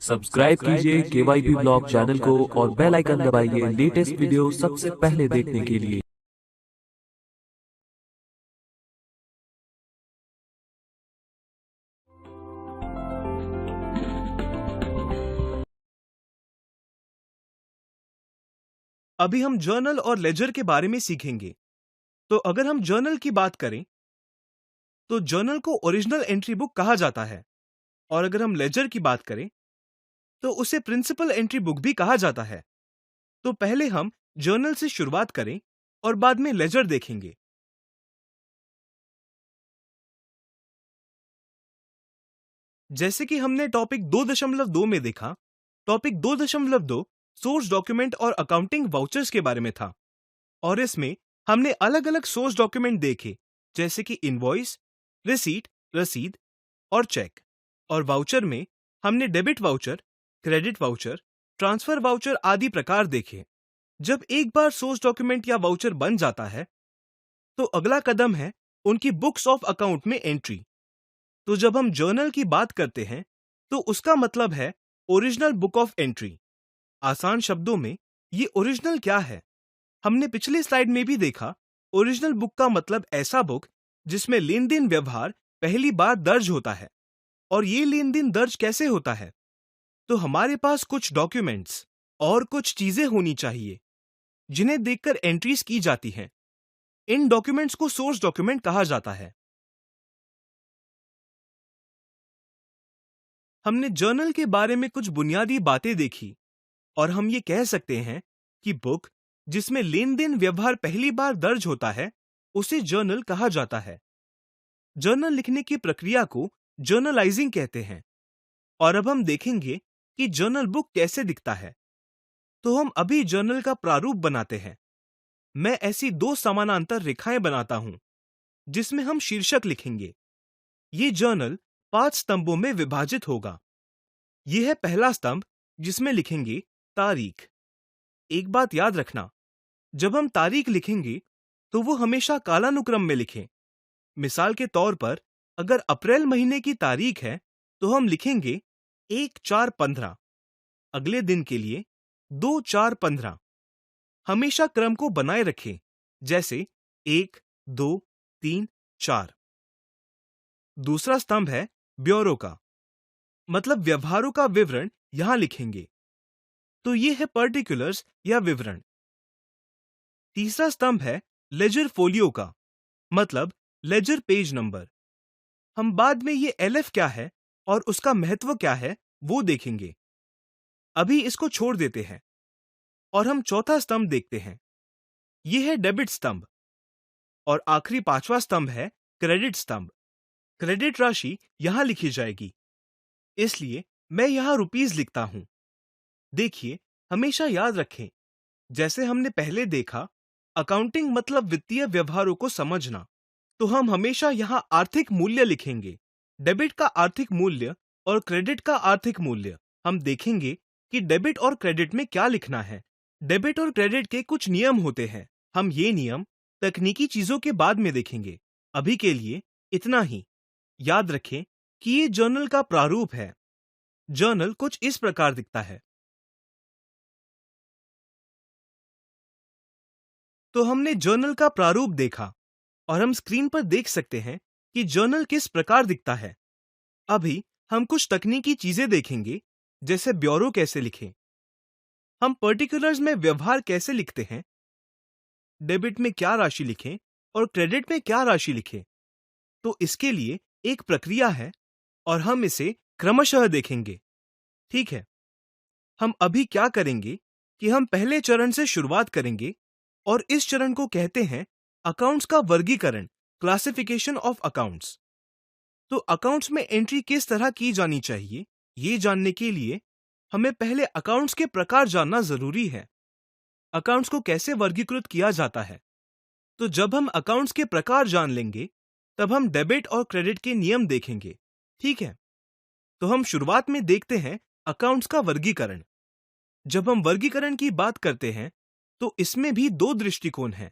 Subscribe कीजिए KYB blog channel को और बेल आइकन दबाइए लेटेस्ट वीडियो सबसे पहले देखने के लिए। अभी हम जर्नल और लेजर के बारे में सीखेंगे। तो अगर हम जर्नल की बात करें तो जर्नल को ओरिजिनल एंट्री बुक कहा जाता है, और अगर हम लेजर की बात करें तो उसे प्रिंसिपल एंट्री बुक भी कहा जाता है। तो पहले हम जर्नल से शुरुआत करें और बाद में लेजर देखेंगे। जैसे कि हमने टॉपिक 2.2 में देखा, टॉपिक 2.2 सोर्स डॉक्यूमेंट और अकाउंटिंग वाउचर्स के बारे में था, और इसमें हमने अलग अलग सोर्स डॉक्यूमेंट देखे, जैसे कि इनवॉइस, रिसीट, रसीद और चेक। और वाउचर में हमने debit voucher, credit voucher, transfer voucher आदि प्रकार देखे। जब एक बार सोर्स डॉक्यूमेंट या वाउचर बन जाता है तो अगला कदम है उनकी बुक्स ऑफ अकाउंट में एंट्री। तो जब हम जर्नल की बात करते हैं तो उसका मतलब है ओरिजिनल बुक ऑफ एंट्री। आसान शब्दों में ये ओरिजिनल क्या है, हमने पिछले स्लाइड में भी देखा। ओरिजिनल बुक का मतलब ऐसा बुक जिसमें लेन देन व्यवहार पहली बार दर्ज होता है। और ये लेन देन दर्ज कैसे होता है? तो हमारे पास कुछ डॉक्यूमेंट्स और कुछ चीजें होनी चाहिए जिन्हें देखकर एंट्रीज की जाती हैं। इन डॉक्यूमेंट्स को सोर्स डॉक्यूमेंट कहा जाता है। हमने जर्नल के बारे में कुछ बुनियादी बातें देखी, और हम ये कह सकते हैं कि बुक जिसमें लेन देन व्यवहार पहली बार दर्ज होता है उसे जर्नल कहा जाता है। जर्नल लिखने की प्रक्रिया को जर्नलाइजिंग कहते हैं। और अब हम देखेंगे कि जर्नल बुक कैसे दिखता है। तो हम अभी जर्नल का प्रारूप बनाते हैं। मैं ऐसी दो समानांतर रेखाएं बनाता हूं जिसमें हम शीर्षक लिखेंगे। ये जर्नल 5 स्तंभों में विभाजित होगा। यह है पहला स्तंभ जिसमें लिखेंगे तारीख। एक बात याद रखना, जब हम तारीख लिखेंगे तो वो हमेशा कालानुक्रम में लिखें। मिसाल के तौर पर अगर अप्रैल महीने की तारीख है तो हम लिखेंगे 1/4/15। अगले दिन के लिए 2/4/15। हमेशा क्रम को बनाए रखें, जैसे 1, 2, 3, 4। दूसरा स्तंभ है ब्योरो का, मतलब व्यवहारों का विवरण यहां लिखेंगे। तो ये है पर्टिकुलर्स या विवरण। तीसरा स्तंभ है लेजर फोलियो का, मतलब लेजर पेज नंबर। हम बाद में ये एलएफ क्या है और उसका महत्व क्या है वो देखेंगे। अभी इसको छोड़ देते हैं और हम चौथा स्तंभ देखते हैं। यह है डेबिट स्तंभ। और आखिरी 5वां स्तंभ है क्रेडिट स्तंभ। क्रेडिट राशि यहां लिखी जाएगी, इसलिए मैं यहां रुपीस लिखता हूं। देखिए, हमेशा याद रखें, जैसे हमने पहले देखा, अकाउंटिंग मतलब वित्तीय व्यवहारों को समझना। तो हम हमेशा यहां आर्थिक मूल्य लिखेंगे। डेबिट का आर्थिक मूल्य और क्रेडिट का आर्थिक मूल्य। हम देखेंगे कि डेबिट और क्रेडिट में क्या लिखना है। डेबिट और क्रेडिट के कुछ नियम होते हैं। हम ये नियम तकनीकी चीजों के बाद में देखेंगे। अभी के लिए इतना ही। याद रखें कि ये जर्नल का प्रारूप है। जर्नल कुछ इस प्रकार दिखता है। तो हमने जर्नल का प्रारूप देखा, और हम स्क्रीन पर देख सकते हैं कि जर्नल किस प्रकार दिखता है। अभी हम कुछ तकनीकी चीजें देखेंगे, जैसे ब्योरो कैसे लिखें, हम पर्टिकुलर्स में व्यवहार कैसे लिखते हैं, डेबिट में क्या राशि लिखें और क्रेडिट में क्या राशि लिखें। तो इसके लिए एक प्रक्रिया है और हम इसे क्रमशः देखेंगे। ठीक है, हम अभी क्या करेंगे कि हम पहले चरण से शुरुआत करेंगे, और इस चरण को कहते हैं अकाउंट्स का वर्गीकरण, क्लासिफिकेशन ऑफ अकाउंट्स। तो अकाउंट्स में एंट्री किस तरह की जानी चाहिए, ये जानने के लिए हमें पहले अकाउंट्स के प्रकार जानना जरूरी है। अकाउंट्स को कैसे वर्गीकृत किया जाता है। तो जब हम अकाउंट्स के प्रकार जान लेंगे तब हम डेबिट और क्रेडिट के नियम देखेंगे। ठीक है, तो हम शुरुआत में देखते हैं अकाउंट्स का वर्गीकरण। जब हम वर्गीकरण की बात करते हैं तो इसमें भी दो दृष्टिकोण हैं।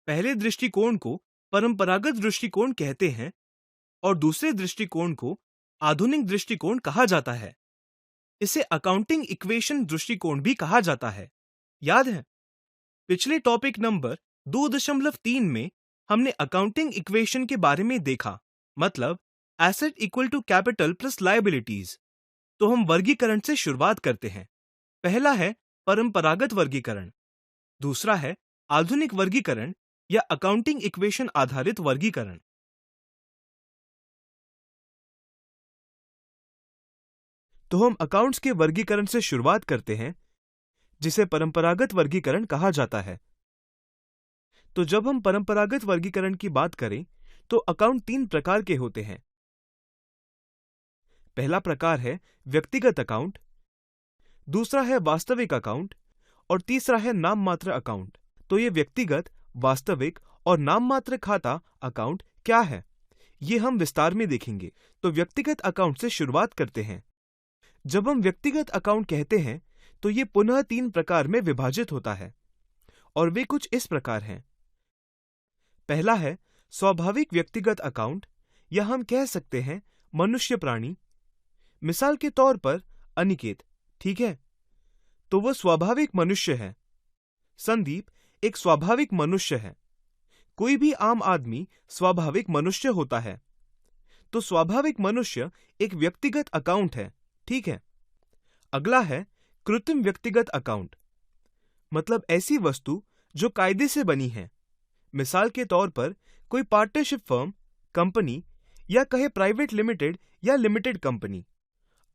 पहले दृष्टिकोण को परंपरागत दृष्टिकोण कहते हैं और दूसरे दृष्टिकोण को आधुनिक दृष्टिकोण कहा जाता है। इसे अकाउंटिंग इक्वेशन दृष्टिकोण भी कहा जाता है। याद है, पिछले टॉपिक नंबर 2.3 में हमने अकाउंटिंग इक्वेशन के बारे में देखा, मतलब asset equal to capital plus liabilities. तो हम वर्गीकरण से शुरुआत करते हैं। पहला है परंपरागत वर्गीकरण, दूसरा है आधुनिक वर्गीकरण या अकाउंटिंग इक्वेशन आधारित वर्गीकरण। तो हम अकाउंट्स के वर्गीकरण से शुरुआत करते हैं, जिसे परंपरागत वर्गीकरण कहा जाता है। तो जब हम परंपरागत वर्गीकरण की बात करें तो अकाउंट 3 प्रकार के होते हैं। पहला प्रकार है व्यक्तिगत अकाउंट, दूसरा है वास्तविक अकाउंट और तीसरा है नाम मात्र अकाउंट। तो ये व्यक्तिगत, वास्तविक और नाम मात्र खाता अकाउंट क्या है, ये हम विस्तार में देखेंगे। तो व्यक्तिगत अकाउंट से शुरुआत करते हैं। जब हम व्यक्तिगत अकाउंट कहते हैं तो ये पुनः 3 प्रकार में विभाजित होता है और वे कुछ इस प्रकार हैं। पहला है स्वाभाविक व्यक्तिगत अकाउंट, या हम कह सकते हैं मनुष्य प्राणी। मिसाल के तौर पर अनिकेत, ठीक है, तो वो स्वाभाविक मनुष्य है। संदीप एक स्वाभाविक मनुष्य है। कोई भी आम आदमी स्वाभाविक मनुष्य होता है। तो स्वाभाविक मनुष्य एक व्यक्तिगत अकाउंट है, ठीक है। अगला है कृत्रिम व्यक्तिगत अकाउंट, मतलब ऐसी वस्तु जो कायदे से बनी है। मिसाल के तौर पर कोई पार्टनरशिप फर्म, कंपनी, या कहे प्राइवेट लिमिटेड या लिमिटेड कंपनी।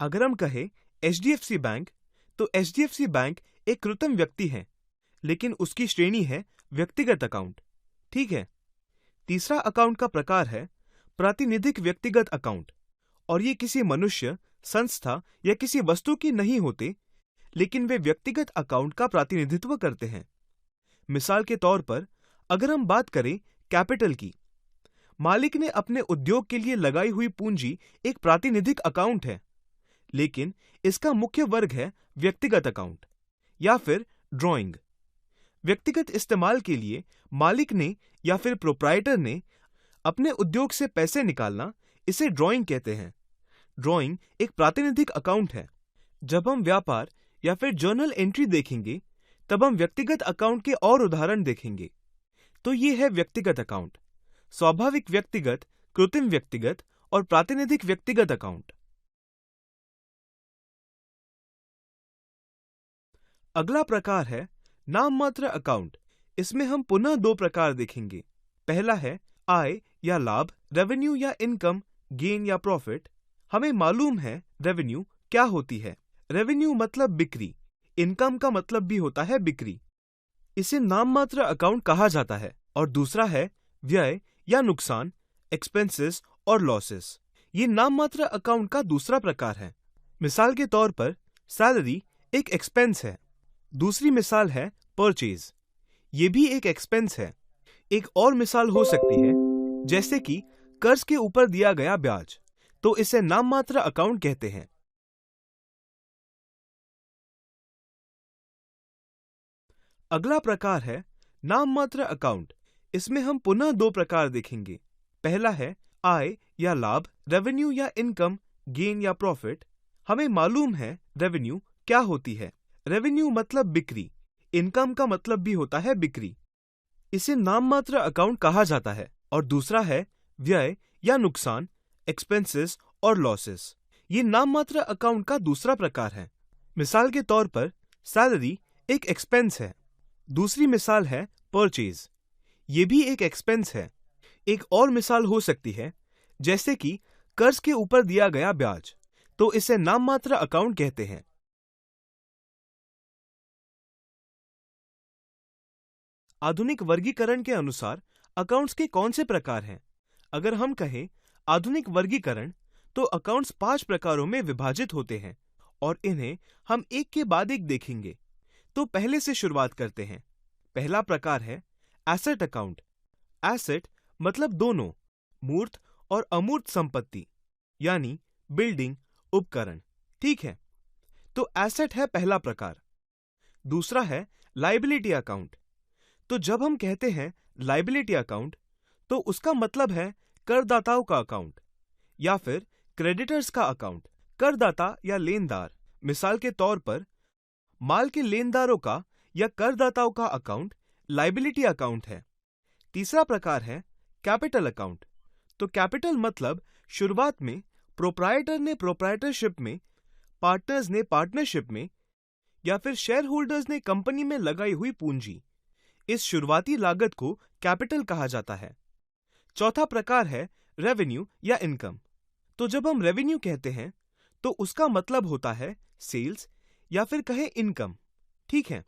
अगर हम कहें HDFC बैंक, तो HDFC बैंक एक कृत्रिम व्यक्ति है, लेकिन उसकी श्रेणी है व्यक्तिगत अकाउंट, ठीक है। तीसरा अकाउंट का प्रकार है प्रातिनिधिक व्यक्तिगत अकाउंट, और ये किसी मनुष्य, संस्था या किसी वस्तु की नहीं होते, लेकिन वे व्यक्तिगत अकाउंट का प्रतिनिधित्व करते हैं। मिसाल के तौर पर अगर हम बात करें कैपिटल की, मालिक ने अपने उद्योग के लिए लगाई हुई पूंजी एक प्रातिनिधिक अकाउंट है, लेकिन इसका मुख्य वर्ग है व्यक्तिगत अकाउंट। या फिर ड्राइंग, व्यक्तिगत इस्तेमाल के लिए मालिक ने या फिर प्रोप्राइटर ने अपने उद्योग से पैसे निकालना, इसे ड्राइंग कहते हैं। ड्राइंग एक प्रातिनिधिक अकाउंट है। जब हम व्यापार या फिर जर्नल एंट्री देखेंगे, तब हम व्यक्तिगत अकाउंट के और उदाहरण देखेंगे। तो ये है व्यक्तिगत अकाउंट, स्वाभाविक व्यक्तिगत, कृत्रिम व्यक्तिगत और प्रातिनिधिक व्यक्तिगत अकाउंट। अगला प्रकार है नाम मात्र अकाउंट। इसमें हम पुनः 2 प्रकार देखेंगे। पहला है आय या लाभ, रेवेन्यू या इनकम, गेन या प्रॉफिट। हमें मालूम है रेवेन्यू क्या होती है। रेवेन्यू मतलब बिक्री, इनकम का मतलब भी होता है बिक्री। इसे नाम मात्र अकाउंट कहा जाता है। और दूसरा है व्यय या नुकसान, एक्सपेंसेस और लॉसेस। ये नाम मात्र अकाउंट का दूसरा प्रकार है। मिसाल के तौर पर सैलरी एक एक्सपेंस है। दूसरी मिसाल है परचेज, ये भी एक एक्सपेंस है। एक और मिसाल हो सकती है जैसे कि कर्ज के ऊपर दिया गया ब्याज, तो इसे नाम मात्र अकाउंट कहते हैं। अगला प्रकार है नाम मात्र अकाउंट। इसमें हम पुनः 2 प्रकार देखेंगे। पहला है आय या लाभ, रेवेन्यू या इनकम, गेन या प्रॉफिट। हमें मालूम है रेवेन्यू क्या होती है। रेवेन्यू मतलब बिक्री, इनकम का मतलब भी होता है बिक्री। इसे नाम मात्र अकाउंट कहा जाता है। और दूसरा है व्यय या नुकसान, एक्सपेंसेस और लॉसेस। ये नाम मात्र अकाउंट का दूसरा प्रकार है। मिसाल के तौर पर सैलरी एक एक्सपेंस है। दूसरी मिसाल है परचेज, ये भी एक एक्सपेंस है। एक और मिसाल हो सकती है जैसे कि कर्ज के ऊपर दिया गया ब्याज, तो इसे नाम मात्र अकाउंट कहते हैं। आधुनिक वर्गीकरण के अनुसार अकाउंट्स के कौन से प्रकार हैं? अगर हम कहें आधुनिक वर्गीकरण, तो अकाउंट्स 5 प्रकारों में विभाजित होते हैं और इन्हें हम एक के बाद एक देखेंगे। तो पहले से शुरुआत करते हैं। पहला प्रकार है एसेट अकाउंट। एसेट मतलब दोनों मूर्त और अमूर्त संपत्ति, यानी बिल्डिंग, उपकरण, ठीक है। तो एसेट है पहला प्रकार। दूसरा है लायबिलिटी अकाउंट। तो जब हम कहते हैं लायबिलिटी अकाउंट, तो उसका मतलब है करदाताओं का अकाउंट या फिर क्रेडिटर्स का अकाउंट। करदाता या लेनदार, मिसाल के तौर पर माल के लेनदारों का या करदाताओं का अकाउंट लायबिलिटी अकाउंट है। तीसरा प्रकार है कैपिटल अकाउंट। तो कैपिटल मतलब शुरुआत में प्रोप्राइटर ने प्रोप्राइटरशिप में, पार्टनर्स ने पार्टनरशिप में या फिर शेयर होल्डर्स ने कंपनी में लगाई हुई पूंजी। इस शुरुआती लागत को कैपिटल कहा जाता है। चौथा प्रकार है रेवेन्यू या इनकम। तो जब हम रेवेन्यू कहते हैं तो उसका मतलब होता है सेल्स या फिर कहें इनकम। ठीक है,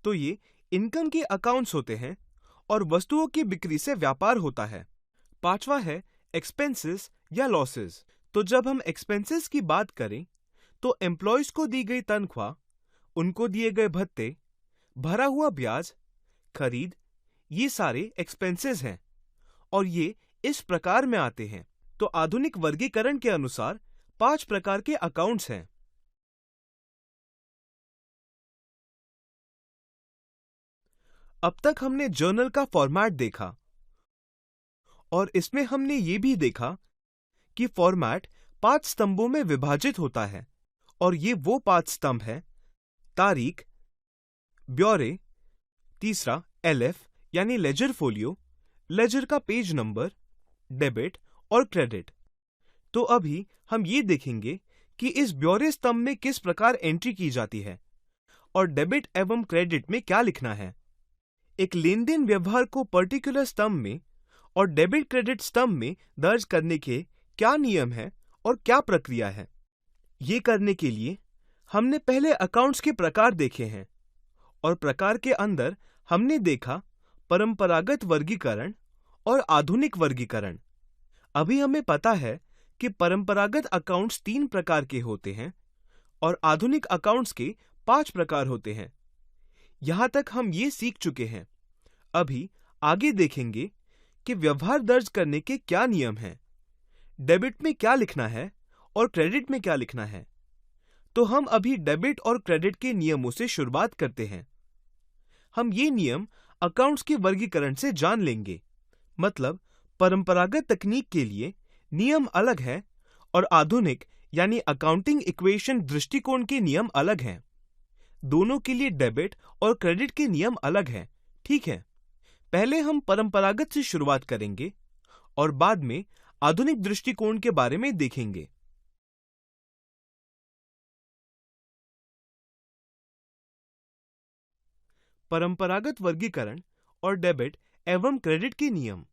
तो ये इनकम के अकाउंट्स होते हैं और वस्तुओं की बिक्री से व्यापार होता है। पांचवा है एक्सपेंसेस या लॉसेस। तो जब हम एक्सपेंसेस की बात करें तो एम्प्लॉयज को दी गई तनख्वाह, उनको दिए गए भत्ते, भरा हुआ ब्याज, खरीद, ये सारे एक्सपेंसेस हैं और ये इस प्रकार में आते हैं। तो आधुनिक वर्गीकरण के अनुसार 5 प्रकार के अकाउंट्स हैं। अब तक हमने जर्नल का फॉर्मेट देखा और इसमें हमने ये भी देखा कि फॉर्मेट 5 स्तंभों में विभाजित होता है और ये वो 5 स्तंभ हैं: तारीख, ब्यौरे, तीसरा एलएफ यानी लेजर फोलियो, लेजर का पेज नंबर, डेबिट और क्रेडिट। तो अभी हम ये देखेंगे कि इस ब्यौरे स्तंभ में किस प्रकार एंट्री की जाती है और डेबिट एवं क्रेडिट में क्या लिखना है। एक लेन देन व्यवहार को पर्टिकुलर स्तंभ में और डेबिट क्रेडिट स्तंभ में दर्ज करने के क्या नियम है और क्या प्रक्रिया है। ये करने के लिए हमने पहले अकाउंट्स के प्रकार देखे हैं और प्रकार के अंदर हमने देखा परंपरागत वर्गीकरण और आधुनिक वर्गीकरण। अभी हमें पता है कि परंपरागत अकाउंट्स 3 प्रकार के होते हैं और आधुनिक अकाउंट्स के 5 प्रकार होते हैं। यहां तक हम ये सीख चुके हैं। अभी आगे देखेंगे कि व्यवहार दर्ज करने के क्या नियम हैं, डेबिट में क्या लिखना है और क्रेडिट में क्या लिखना है। तो हम अभी डेबिट और क्रेडिट के नियमों से शुरुआत करते हैं। हम ये नियम अकाउंट्स के वर्गीकरण से जान लेंगे। मतलब परंपरागत तकनीक के लिए नियम अलग है और आधुनिक यानी अकाउंटिंग इक्वेशन दृष्टिकोण के नियम अलग हैं। दोनों के लिए डेबिट और क्रेडिट के नियम अलग हैं। ठीक है, पहले हम परंपरागत से शुरुआत करेंगे और बाद में आधुनिक दृष्टिकोण के बारे में देखेंगे। परंपरागत वर्गीकरण और डेबिट एवं क्रेडिट के नियम।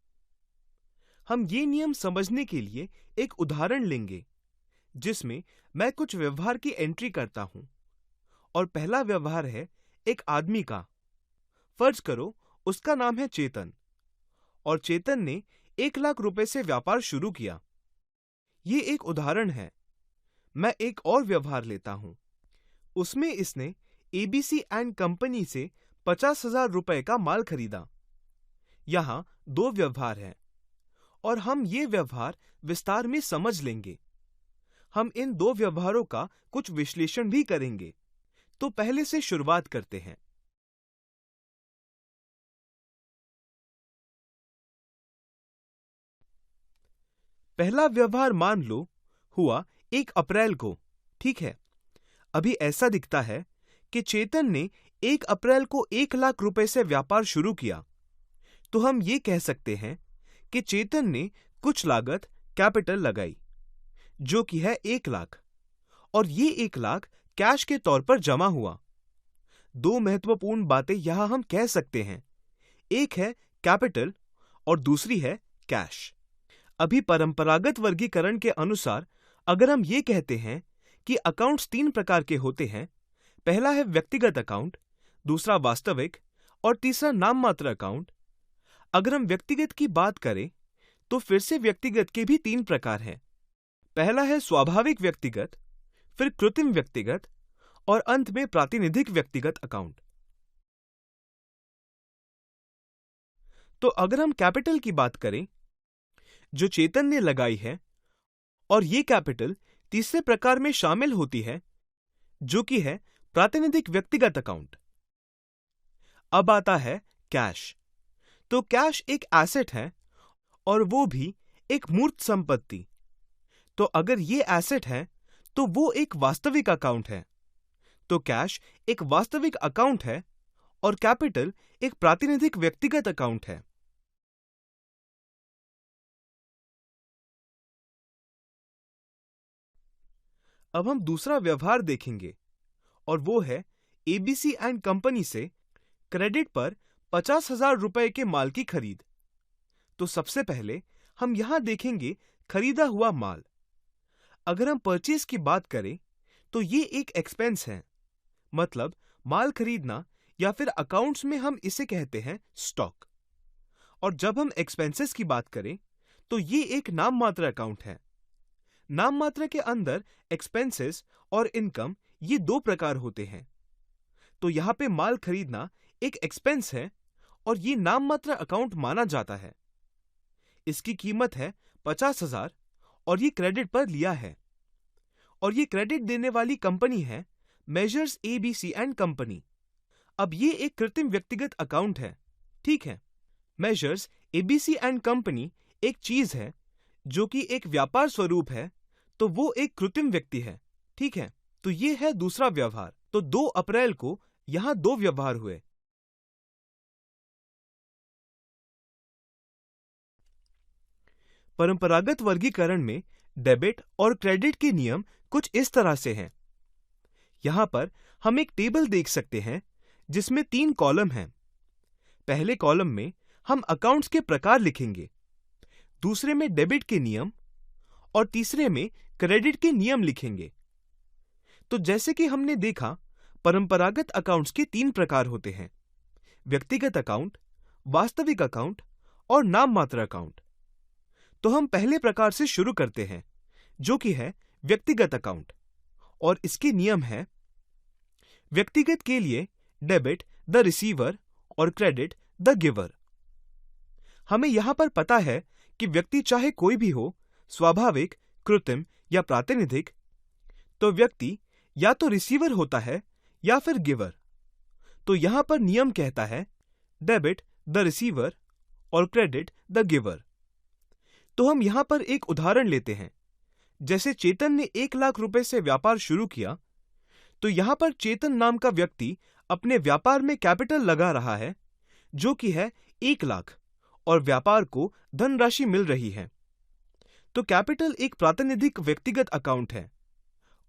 हम ये नियम समझने के लिए एक उदाहरण लेंगे जिसमें मैं कुछ व्यवहार की एंट्री करता हूं और पहला व्यवहार है एक आदमी का। फर्ज करो उसका नाम है चेतन और चेतन ने 1 लाख रुपए से व्यापार शुरू किया। ये एक उदाहरण है। मैं एक और व्यवहार लेता हूं। उसमें इसने एबीसी एंड कंपनी से 50,000 रुपए का माल खरीदा। यहां 2 व्यवहार हैं और हम ये व्यवहार विस्तार में समझ लेंगे। हम इन 2 व्यवहारों का कुछ विश्लेषण भी करेंगे। तो पहले से शुरुआत करते हैं। पहला व्यवहार मान लो हुआ 1 अप्रैल को। ठीक है, अभी ऐसा दिखता है कि चेतन ने 1 अप्रैल को 1 लाख रुपए से व्यापार शुरू किया। तो हम ये कह सकते हैं कि चेतन ने कुछ लागत कैपिटल लगाई जो कि है 1 लाख और ये 1 लाख कैश के तौर पर जमा हुआ। 2 महत्वपूर्ण बातें यहां हम कह सकते हैं। एक है कैपिटल और दूसरी है कैश। अभी परंपरागत वर्गीकरण के अनुसार अगर हम ये कहते हैं कि अकाउंट्स 3 प्रकार के होते हैं, पहला है व्यक्तिगत अकाउंट, दूसरा वास्तविक और तीसरा नाम मात्र अकाउंट। अगर हम व्यक्तिगत की बात करें तो फिर से व्यक्तिगत के भी 3 प्रकार हैं। पहला है स्वाभाविक व्यक्तिगत, फिर कृत्रिम व्यक्तिगत और अंत में प्रातिनिधिक व्यक्तिगत अकाउंट। तो अगर हम कैपिटल की बात करें जो चेतन ने लगाई है, और ये कैपिटल तीसरे प्रकार में शामिल होती है जो कि है प्रातिनिधिक व्यक्तिगत अकाउंट। अब आता है कैश। तो कैश एक एसेट है और वो भी एक मूर्त संपत्ति। तो अगर ये एसेट है तो वो एक वास्तविक अकाउंट है। तो कैश एक वास्तविक अकाउंट है और कैपिटल एक प्रातिनिधिक व्यक्तिगत अकाउंट है। अब हम दूसरा व्यवहार देखेंगे और वो है एबीसी एंड कंपनी से क्रेडिट पर 50,000 रुपए के माल की खरीद। तो सबसे पहले हम यहां देखेंगे खरीदा हुआ माल। अगर हम परचेज की बात करें तो ये एक एक्सपेंस है, मतलब माल खरीदना, या फिर अकाउंट्स में हम इसे कहते हैं स्टॉक। और जब हम एक्सपेंसेस की बात करें तो ये एक नाम मात्र अकाउंट है। नाम मात्र के अंदर एक्सपेंसेस और इनकम ये दो प्रकार होते हैं। तो यहां पे माल खरीदना एक एक्सपेंस है और ये नाम मात्र अकाउंट माना जाता है। इसकी कीमत है 50,000 और ये क्रेडिट पर लिया है। और ये क्रेडिट देने वाली कंपनी है मेजर्स एबीसी एंड कंपनी। अब ये एक कृत्रिम व्यक्तिगत अकाउंट है, ठीक है। मेजर्स एबीसी एंड कंपनी एक चीज है जो कि एक व्यापार स्वरूप है, तो वो एक कृत्रिम व्यक्ति है, ठीक है। तो ये है दूसरा व्यवहार। तो 2 अप्रैल को यहां 2 व्यवहार हुए। परंपरागत वर्गीकरण में डेबिट और क्रेडिट के नियम कुछ इस तरह से हैं। यहां पर हम एक टेबल देख सकते हैं जिसमें 3 कॉलम हैं। पहले कॉलम में हम अकाउंट्स के प्रकार लिखेंगे, दूसरे में डेबिट के नियम और तीसरे में क्रेडिट के नियम लिखेंगे। तो जैसे कि हमने देखा, परंपरागत अकाउंट्स के 3 प्रकार होते हैं: व्यक्तिगत अकाउंट, वास्तविक अकाउंट और नाम मात्र अकाउंट। तो हम पहले प्रकार से शुरू करते हैं, जो कि है व्यक्तिगत अकाउंट। और इसके नियम हैं: व्यक्तिगत के लिए डेबिट द रिसीवर और क्रेडिट द गिवर। हमें यहां पर पता है कि व्यक्ति चाहे कोई भी हो, स्वाभाविक, कृत्रिम या प्रातिनिधिक, तो व्यक्ति या तो रिसीवर होता है या फिर गिवर। तो यहां पर नियम कहता है डेबिट द रिसीवर और क्रेडिट द गिवर। तो हम यहां पर एक उदाहरण लेते हैं। जैसे चेतन ने 1 लाख रुपए से व्यापार शुरू किया, तो यहां पर चेतन नाम का व्यक्ति अपने व्यापार में कैपिटल लगा रहा है, जो कि है 1 लाख, और व्यापार को धनराशि मिल रही है। तो कैपिटल एक प्रातिनिधिक व्यक्तिगत अकाउंट है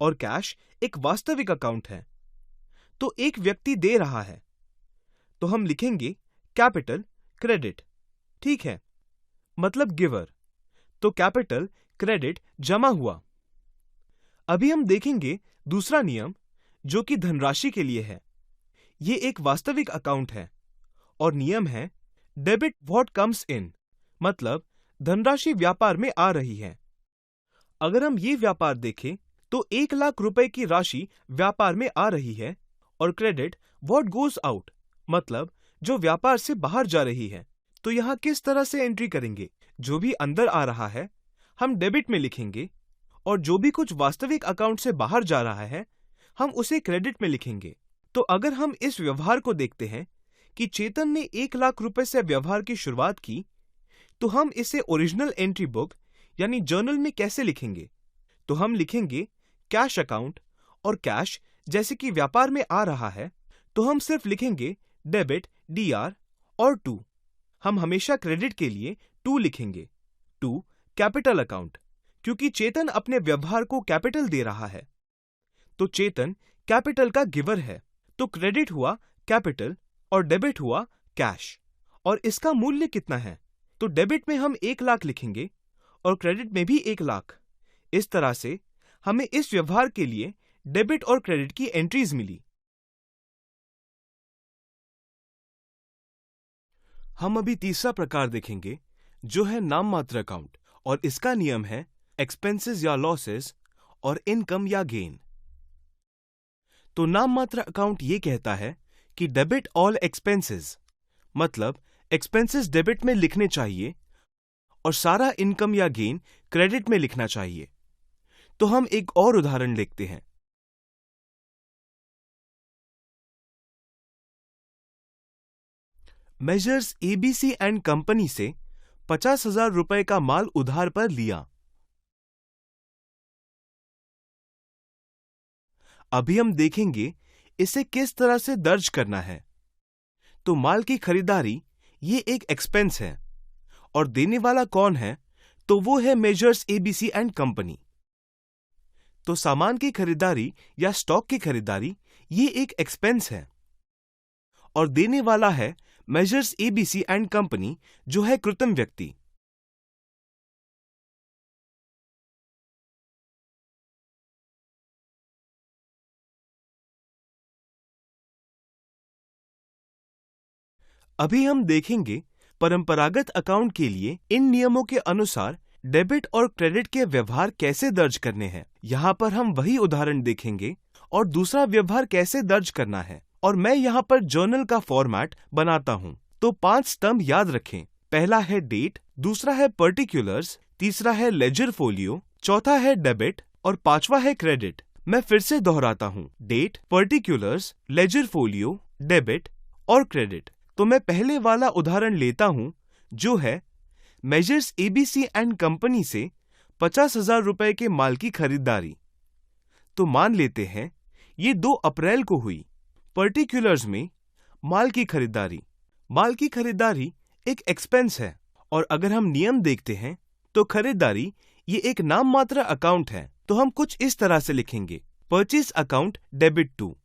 और कैश एक वास्तविक अकाउंट है। तो एक व्यक्ति दे रहा है, तो हम लिखेंगे कैपिटल क्रेडिट, ठीक है, मतलब गिवर। तो कैपिटल क्रेडिट जमा हुआ। अभी हम देखेंगे दूसरा नियम, जो कि धनराशि के लिए है। यह एक वास्तविक अकाउंट है और नियम है डेबिट व्हाट कम्स इन, मतलब धनराशि व्यापार में आ रही है। अगर हम ये व्यापार देखें तो 1 लाख रुपए की राशि व्यापार में आ रही है, और क्रेडिट व्हाट गोज आउट, मतलब जो व्यापार से बाहर जा रही है। तो यहां किस तरह से एंट्री करेंगे? जो भी अंदर आ रहा है हम डेबिट में लिखेंगे, और जो भी कुछ वास्तविक अकाउंट से बाहर जा रहा है हम उसे क्रेडिट में लिखेंगे। तो अगर हम इस व्यवहार को देखते हैं कि चेतन ने 1 लाख रुपए से व्यवहार की शुरुआत की, तो हम इसे ओरिजिनल एंट्री बुक यानी जर्नल में कैसे लिखेंगे? तो हम लिखेंगे कैश अकाउंट, और कैश जैसे कि व्यापार में आ रहा है तो हम सिर्फ लिखेंगे डेबिट DR और 2। हम हमेशा क्रेडिट के लिए 2 लिखेंगे। 2 कैपिटल अकाउंट, क्योंकि चेतन अपने व्यवहार को कैपिटल दे रहा है, तो चेतन कैपिटल का गिवर है। तो क्रेडिट हुआ कैपिटल और डेबिट हुआ कैश। और इसका मूल्य कितना है? तो डेबिट में हम 1 लाख लिखेंगे और क्रेडिट में भी 1 लाख। इस तरह से हमें इस व्यवहार के लिए डेबिट और क्रेडिट की एंट्रीज मिली। हम अभी तीसरा प्रकार देखेंगे, जो है नाम मात्र अकाउंट, और इसका नियम है एक्सपेंसेस या लॉसेस और इनकम या गेन। तो नाम मात्र अकाउंट ये कहता है कि डेबिट ऑल एक्सपेंसेस, मतलब एक्सपेंसेस डेबिट में लिखने चाहिए और सारा इनकम या गेन क्रेडिट में लिखना चाहिए। तो हम एक और उदाहरण देखते हैं। मेजर्स एबीसी एंड कंपनी से 50,000 रुपए का माल उधार पर लिया। अभी हम देखेंगे इसे किस तरह से दर्ज करना है। तो माल की खरीदारी ये एक एक्सपेंस है और देने वाला कौन है? तो वो है मेजर्स एबीसी एंड कंपनी। तो सामान की खरीदारी या स्टॉक की खरीदारी ये एक एक्सपेंस है और देने वाला है मेजर्स एबीसी एंड कंपनी, जो है कृत्रिम व्यक्ति। अभी हम देखेंगे परंपरागत अकाउंट के लिए इन नियमों के अनुसार डेबिट और क्रेडिट के व्यवहार कैसे दर्ज करने हैं। यहाँ पर हम वही उदाहरण देखेंगे और दूसरा व्यवहार कैसे दर्ज करना है। और मैं यहाँ पर जर्नल का फॉर्मेट बनाता हूँ। तो 5 स्तंभ याद रखें। पहला है डेट, दूसरा है पर्टिकुलर्स, तीसरा है लेजर फोलियो, चौथा है डेबिट और पांचवा है क्रेडिट। मैं फिर से दोहराता हूँ, date, particulars, ledger folio, debit और क्रेडिट। तो मैं पहले वाला उदाहरण लेता हूं, जो है मेजर्स एबीसी एंड कंपनी से 50,000 रुपए के माल की खरीदारी। तो मान लेते हैं ये 2 अप्रैल को हुई। पर्टिकुलर्स में माल की खरीदारी एक एक्सपेंस है और अगर हम नियम देखते हैं तो खरीदारी ये एक नाम मात्र अकाउंट है। तो हम कुछ इस तरह से लिखेंगे, परचेज अकाउंट डेबिट टू।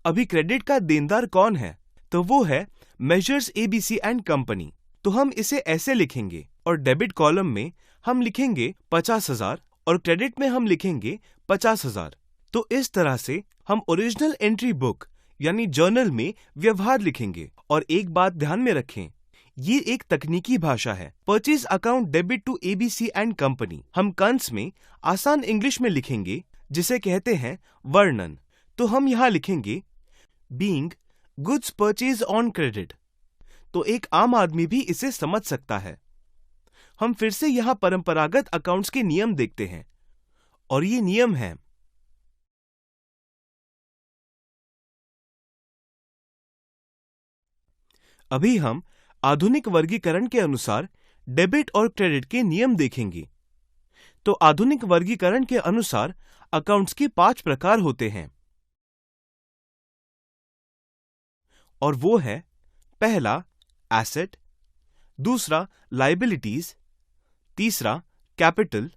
अभी क्रेडिट का देनदार कौन है? तो वो है मेजर्स एबीसी एंड कंपनी। तो हम इसे ऐसे लिखेंगे और डेबिट कॉलम में हम लिखेंगे 50,000 और क्रेडिट में हम लिखेंगे 50,000। तो इस तरह से हम ओरिजिनल एंट्री बुक यानी जर्नल में व्यवहार लिखेंगे। और एक बात ध्यान में रखें, ये एक तकनीकी भाषा है। Purchase account debit to ABC and company हम कंस में आसान इंग्लिश में लिखेंगे, जिसे कहते हैं वर्णन। तो हम यहाँ लिखेंगे being goods purchase on credit. तो एक आम आदमी भी इसे समझ सकता है। हम फिर से यहां परंपरागत अकाउंट्स के नियम देखते हैं और ये नियम हैं, अभी हम आधुनिक वर्गीकरण के अनुसार डेबिट और क्रेडिट के नियम देखेंगे। तो आधुनिक वर्गीकरण के अनुसार अकाउंट्स के 5 प्रकार होते हैं और वो है, पहला एसेट, दूसरा लायबिलिटीज, तीसरा कैपिटल,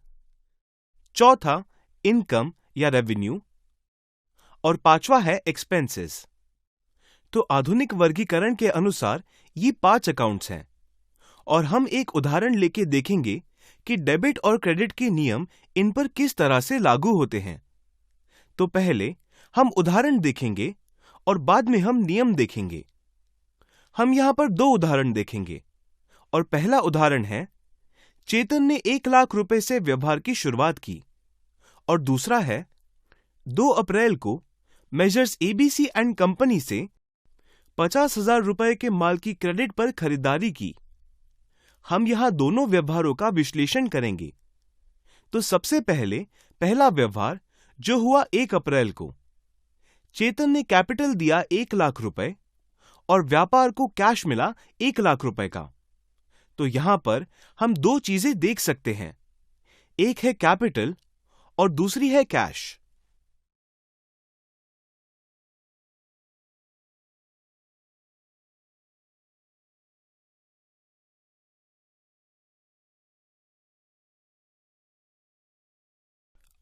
चौथा इनकम या रेवेन्यू और पांचवा है एक्सपेंसेस। तो आधुनिक वर्गीकरण के अनुसार ये 5 अकाउंट्स हैं और हम एक उदाहरण लेके देखेंगे कि डेबिट और क्रेडिट के नियम इन पर किस तरह से लागू होते हैं। तो पहले हम उदाहरण देखेंगे और बाद में हम नियम देखेंगे। हम यहां पर 2 उदाहरण देखेंगे और पहला उदाहरण है, चेतन ने 1 लाख रुपए से व्यवहार की शुरुआत की और दूसरा है, 2 अप्रैल को मेजर्स एबीसी एंड कंपनी से 50,000 रुपए के माल की क्रेडिट पर खरीदारी की। हम यहां दोनों व्यवहारों का विश्लेषण करेंगे। तो सबसे पहले पहला व्यवहार जो हुआ 1 अप्रैल को, चेतन ने कैपिटल दिया 1 लाख रुपए और व्यापार को कैश मिला 1 लाख रुपए का। तो यहां पर हम 2 चीजें देख सकते हैं, एक है कैपिटल और दूसरी है कैश।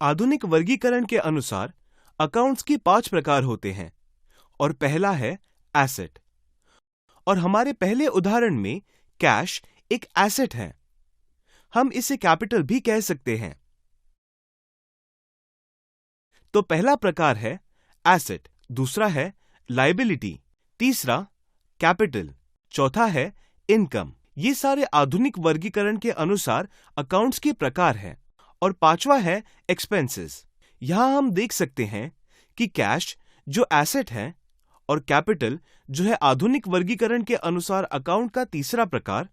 आधुनिक वर्गीकरण के अनुसार अकाउंट्स की 5 प्रकार होते हैं और पहला है एसेट। और हमारे पहले उदाहरण में कैश एक एसेट है, हम इसे कैपिटल भी कह सकते हैं। तो पहला प्रकार है एसेट, दूसरा है लायबिलिटी, तीसरा कैपिटल, चौथा है इनकम। ये सारे आधुनिक वर्गीकरण के अनुसार अकाउंट्स के प्रकार हैं। और पांचवा है एक्सपेंसेस। यहां हम देख सकते हैं कि कैश जो एसेट है और कैपिटल जो है आधुनिक वर्गीकरण के अनुसार अकाउंट का तीसरा प्रकार।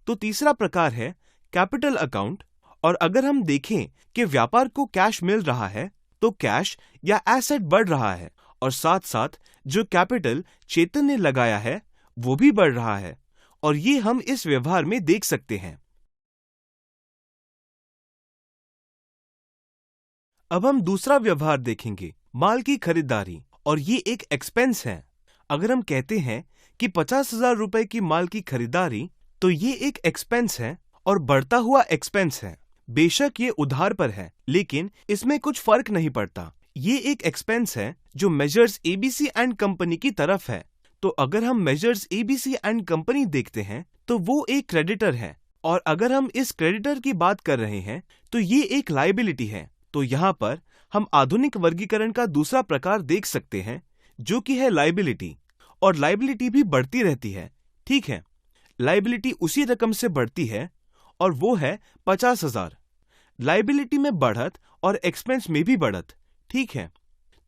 तो तीसरा प्रकार है कैपिटल अकाउंट। और अगर हम देखें कि व्यापार को कैश मिल रहा है तो कैश या एसेट बढ़ रहा है और साथ साथ जो कैपिटल चेतन ने लगाया है वो भी बढ़ रहा है और ये हम इस व्यवहार में देख सकते हैं। अब हम दूसरा व्यवहार देखेंगे, माल की खरीदारी, और ये एक एक्सपेंस है। अगर हम कहते हैं कि 50,000 रुपए की माल की खरीदारी, तो ये एक एक्सपेंस है और बढ़ता हुआ एक्सपेंस है। बेशक ये उधार पर है, लेकिन इसमें कुछ फर्क नहीं पड़ता। ये एक एक्सपेंस है जो मेजर्स एबीसी एंड कंपनी की तरफ है। तो अगर हम मेजर्स एबीसी एंड कंपनी देखते हैं तो वो एक क्रेडिटर है, और अगर हम इस क्रेडिटर की बात कर रहे हैं तो ये एक लायबिलिटी है। तो यहाँ पर हम आधुनिक वर्गीकरण का दूसरा प्रकार देख सकते हैं, जो कि है लायबिलिटी। और लायबिलिटी भी बढ़ती रहती है, ठीक है। लायबिलिटी उसी रकम से बढ़ती है और वो है 50,000। लायबिलिटी में बढ़त और एक्सपेंस में भी बढ़त, ठीक है।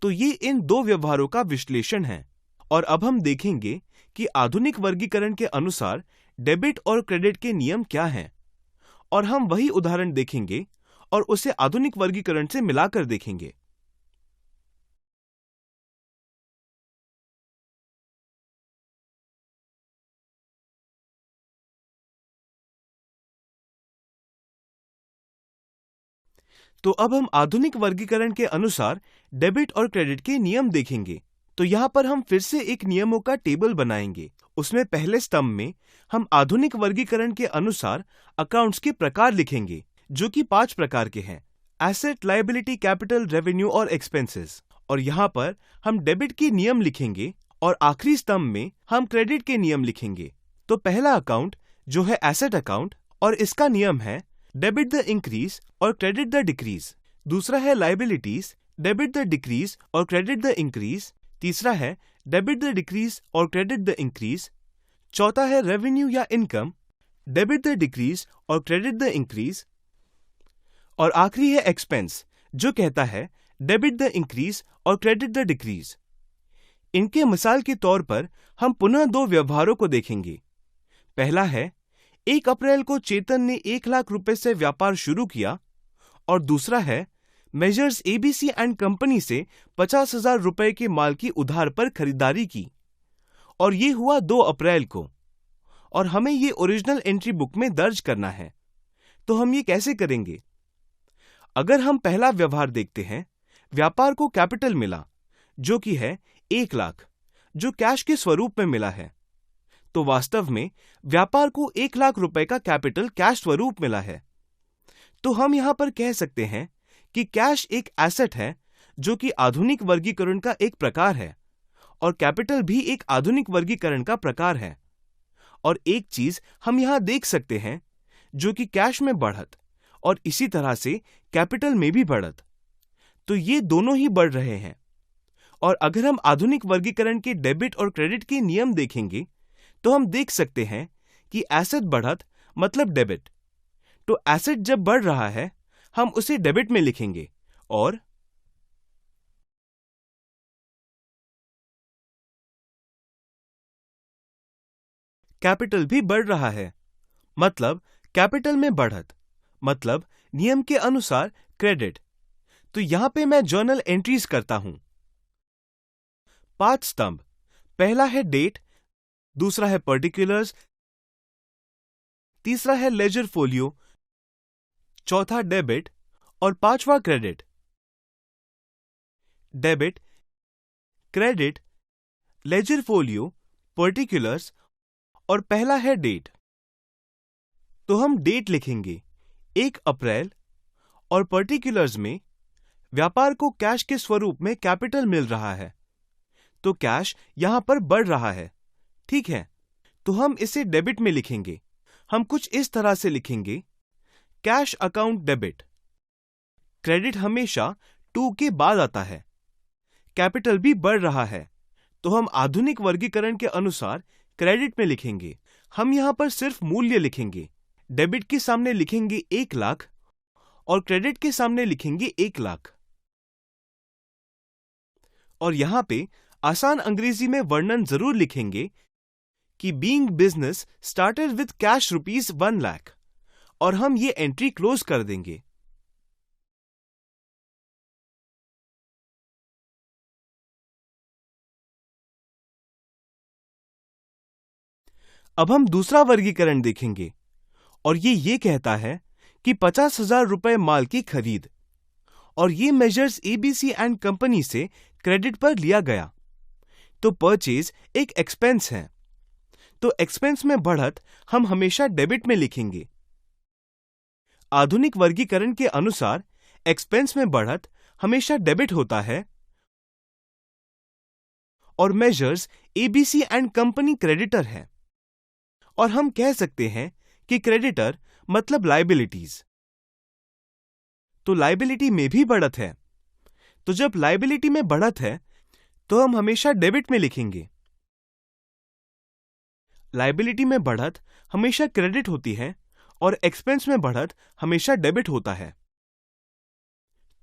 तो ये इन दो व्यवहारों का विश्लेषण है। और अब हम देखेंगे कि आधुनिक वर्गीकरण के अनुसार डेबिट और क्रेडिट के नियम क्या हैं, और हम वही उदाहरण देखेंगे और उसे आधुनिक वर्गीकरण से मिलाकर देखेंगे। तो अब हम आधुनिक वर्गीकरण के अनुसार डेबिट और क्रेडिट के नियम देखेंगे। तो यहाँ पर हम फिर से एक नियमों का टेबल बनाएंगे। उसमें पहले स्तंभ में हम आधुनिक वर्गीकरण के अनुसार अकाउंट्स के प्रकार लिखेंगे, जो कि 5 प्रकार के हैं: एसेट, लायबिलिटी, कैपिटल, रेवेन्यू और एक्सपेंसेस। और यहाँ पर हम डेबिट के नियम लिखेंगे और आखिरी स्तंभ में हम क्रेडिट के नियम लिखेंगे। तो पहला अकाउंट जो है एसेट अकाउंट, और इसका नियम है डेबिट द इंक्रीज और क्रेडिट द डिक्रीज। दूसरा है लायबिलिटीज, डेबिट द डिक्रीज और क्रेडिट द इंक्रीज। तीसरा है डेबिट द डिक्रीज और क्रेडिट द इंक्रीज। चौथा है रेवेन्यू या इनकम, डेबिट द डिक्रीज और क्रेडिट द इंक्रीज। और आखिरी है एक्सपेंस, जो कहता है डेबिट द इंक्रीज और क्रेडिट द डिक्रीज। इनके मिसाल के तौर पर हम पुनः दो व्यवहारों को देखेंगे। पहला है 1 अप्रैल को चेतन ने 1 लाख रुपए से व्यापार शुरू किया, और दूसरा है मेजर्स एबीसी एंड कंपनी से 50,000 रुपए के माल की उधार पर खरीदारी की, और ये हुआ 2 अप्रैल को, और हमें ये ओरिजिनल एंट्री बुक में दर्ज करना है। तो हम ये कैसे करेंगे? अगर हम पहला व्यवहार देखते हैं, व्यापार को कैपिटल मिला, जो कि है 1 लाख, जो कैश के स्वरूप में मिला है। तो वास्तव में व्यापार को 1 लाख रुपए का कैपिटल कैश स्वरूप मिला है। तो हम यहां पर कह सकते हैं कि कैश एक एसेट है, जो कि आधुनिक वर्गीकरण का एक प्रकार है, और कैपिटल भी एक आधुनिक वर्गीकरण का प्रकार है। और एक चीज हम यहां देख सकते हैं, जो कि कैश में बढ़त और इसी तरह से कैपिटल में भी बढ़त। तो ये दोनों ही बढ़ रहे हैं। और अगर हम आधुनिक वर्गीकरण के डेबिट और क्रेडिट के नियम देखेंगे, तो हम देख सकते हैं कि एसेट बढ़त मतलब डेबिट। तो एसेट जब बढ़ रहा है, हम उसे डेबिट में लिखेंगे, और कैपिटल भी बढ़ रहा है, मतलब कैपिटल में बढ़त, मतलब नियम के अनुसार क्रेडिट। तो यहां पे मैं जर्नल एंट्रीज करता हूं। 5 स्तंभ, पहला है डेट, दूसरा है पर्टिकुलर्स, तीसरा है लेजर फोलियो, चौथा डेबिट और पांचवा credit. Debit, credit, ledger folio, particulars और पहला है डेट। तो हम डेट लिखेंगे 1 अप्रैल, और पर्टिकुलर्स में व्यापार को कैश के स्वरूप में कैपिटल मिल रहा है, तो कैश यहां पर बढ़ रहा है, ठीक है। तो हम इसे डेबिट में लिखेंगे। हम कुछ इस तरह से लिखेंगे: कैश अकाउंट डेबिट। क्रेडिट हमेशा 2 के बाद आता है। कैपिटल भी बढ़ रहा है, तो हम आधुनिक वर्गीकरण के अनुसार क्रेडिट में लिखेंगे। हम यहां पर सिर्फ मूल्य लिखेंगे। डेबिट के सामने लिखेंगे 1 लाख और क्रेडिट के सामने लिखेंगे 1 लाख। और यहां पे आसान अंग्रेजी में वर्णन जरूर लिखेंगे कि being business started with cash ₹1 lakh, और हम ये एंट्री क्लोज कर देंगे। अब हम दूसरा वर्गीकरण देखेंगे, और ये कहता है कि 50,000 रुपए माल की खरीद, और ये मेजर्स एबीसी एंड कंपनी से क्रेडिट पर लिया गया। तो परचेज एक एक्सपेंस है, तो एक्सपेंस में बढ़त हम हमेशा डेबिट में लिखेंगे। आधुनिक वर्गीकरण के अनुसार एक्सपेंस में बढ़त हमेशा डेबिट होता है और measures ABC and company creditor है। और हम कह सकते हैं कि क्रेडिटर मतलब लायबिलिटीज। तो लायबिलिटी में भी बढ़त है, तो जब लायबिलिटी में बढ़त है तो हम हमेशा डेबिट में लिखेंगे। लायबिलिटी में बढ़त हमेशा क्रेडिट होती है और एक्सपेंस में बढ़त हमेशा डेबिट होता है।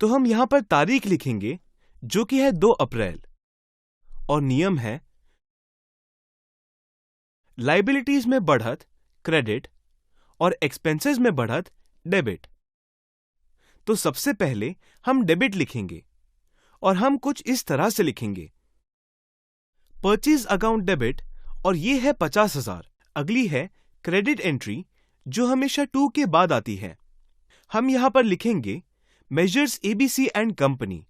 तो हम यहां पर तारीख लिखेंगे जो कि है 2 अप्रैल, और नियम है लायबिलिटीज में बढ़त क्रेडिट और एक्सपेंसेस में बढ़त डेबिट। तो सबसे पहले हम डेबिट लिखेंगे और हम कुछ इस तरह से लिखेंगे, परचेज अकाउंट डेबिट, और ये है 50,000। अगली है क्रेडिट एंट्री जो हमेशा 2 के बाद आती है। हम यहां पर लिखेंगे मेजर्स एबीसी एंड कंपनी,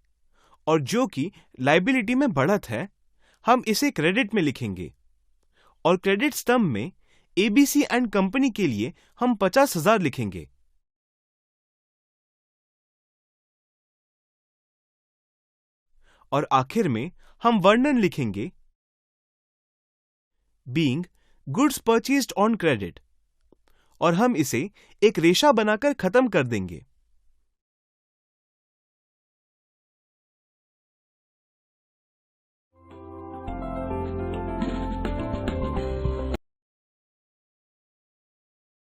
और जो कि लायबिलिटी में बढ़त है हम इसे क्रेडिट में लिखेंगे, और क्रेडिट स्तंभ में एबीसी एंड कंपनी के लिए हम 50,000 लिखेंगे। और आखिर में हम वर्णन लिखेंगे being goods purchased on credit, और हम इसे एक रेशा बनाकर खत्म कर देंगे।